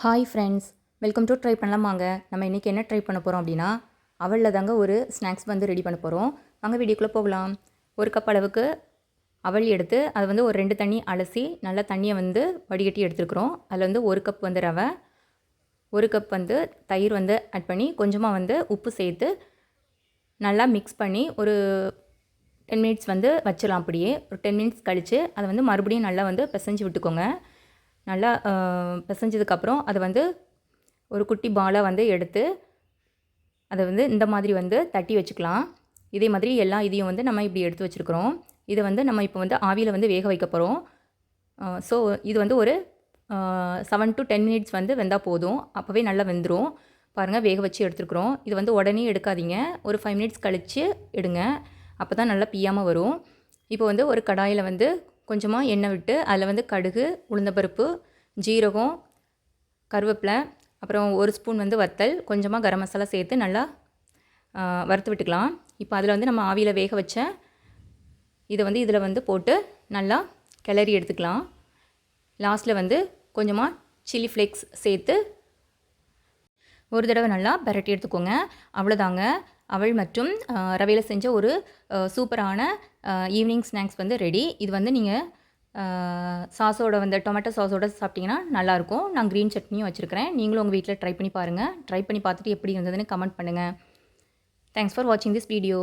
Hi friends, welcome to try பண்ணலாம் வாங்க. நம்ம இன்றைக்கி என்ன ட்ரை பண்ண போகிறோம் அப்படின்னா, அவலில் தாங்க ஒரு ஸ்நாக்ஸ் வந்து ரெடி பண்ண போகிறோம். வாங்க வீடியோக்குள்ளே போகலாம். ஒரு கப் அளவுக்கு அவல் எடுத்து அது வந்து ஒரு 2 தண்ணி அலசி நல்லா தண்ணியை வந்து வடிகட்டி எடுத்துருக்குறோம். அதில் வந்து ஒரு கப் வந்து ரவை, ஒரு கப் வந்து தயிர் வந்து ஆட் பண்ணி கொஞ்சமாக வந்து உப்பு சேர்த்து நல்லா மிக்ஸ் பண்ணி ஒரு 10 மினிட்ஸ் வந்து வச்சிடலாம். அப்படியே ஒரு 10 மினிட்ஸ் கழித்து அதை வந்து மறுபடியும் நல்லா வந்து பிசைஞ்சு விட்டுக்கோங்க. நல்லா பிசைஞ்சதுக்கப்புறம் அதை வந்து ஒரு குட்டி பாலாக வந்து எடுத்து அதை வந்து இந்த மாதிரி வந்து தட்டி வச்சுக்கலாம். இதே மாதிரி எல்லா இதையும் வந்து நம்ம இப்படி எடுத்து வச்சுருக்குறோம். இதை வந்து நம்ம இப்போ வந்து ஆவியில் வந்து வேக வைக்க போகிறோம். ஸோ இது வந்து ஒரு 7 to 10 மினிட்ஸ் வந்து வெந்தால் போதும். அப்போவே நல்லா வெந்துடும். பாருங்கள், வேக வச்சு எடுத்துருக்குறோம். இது வந்து உடனே எடுக்காதீங்க, ஒரு 5 மினிட்ஸ் கழித்து எடுங்க. அப்போ தான் நல்லா பியாமல் வரும். இப்போ வந்து ஒரு கடாயில் வந்து கொஞ்சமாக எண்ணெய் விட்டு அதில் வந்து கடுகு, உளுந்தம்பருப்பு, ஜீரகம், கருவேப்பிலை, அப்புறம் ஒரு ஸ்பூன் வந்து வத்தல், கொஞ்சமாக கரம் மசாலா சேர்த்து நல்லா வறுத்து விட்டுக்கலாம். இப்போ அதில் வந்து நம்ம ஆவியில் வேக வச்ச இதை வந்து இதில் வந்து போட்டு நல்லா கிளறி எடுத்துக்கலாம். லாஸ்ட்டில் வந்து கொஞ்சமாக சில்லி ஃப்ளேக்ஸ் சேர்த்து ஒரு தடவை நல்லா பரட்டி எடுத்துக்கோங்க. அவ்வளோதாங்க, அவல் மற்றும் ரவையில் செஞ்ச ஒரு சூப்பரான ஈவினிங் ஸ்நாக்ஸ் வந்து ரெடி. இது வந்து நீங்கள் சாஸோட வந்து டொமேட்டோ சாஸோட சாப்பிட்டிங்கன்னா நல்லாயிருக்கும். நான் க்ரீன் சட்னியும் வச்சுருக்கிறேன். நீங்களும் உங்கள் வீட்டில் ட்ரை பண்ணி பாருங்கள். ட்ரை பண்ணி பார்த்துட்டு எப்படி இருந்ததுன்னு கமெண்ட் பண்ணுங்கள். தேங்க்ஸ் ஃபார் வாட்சிங் திஸ் வீடியோ.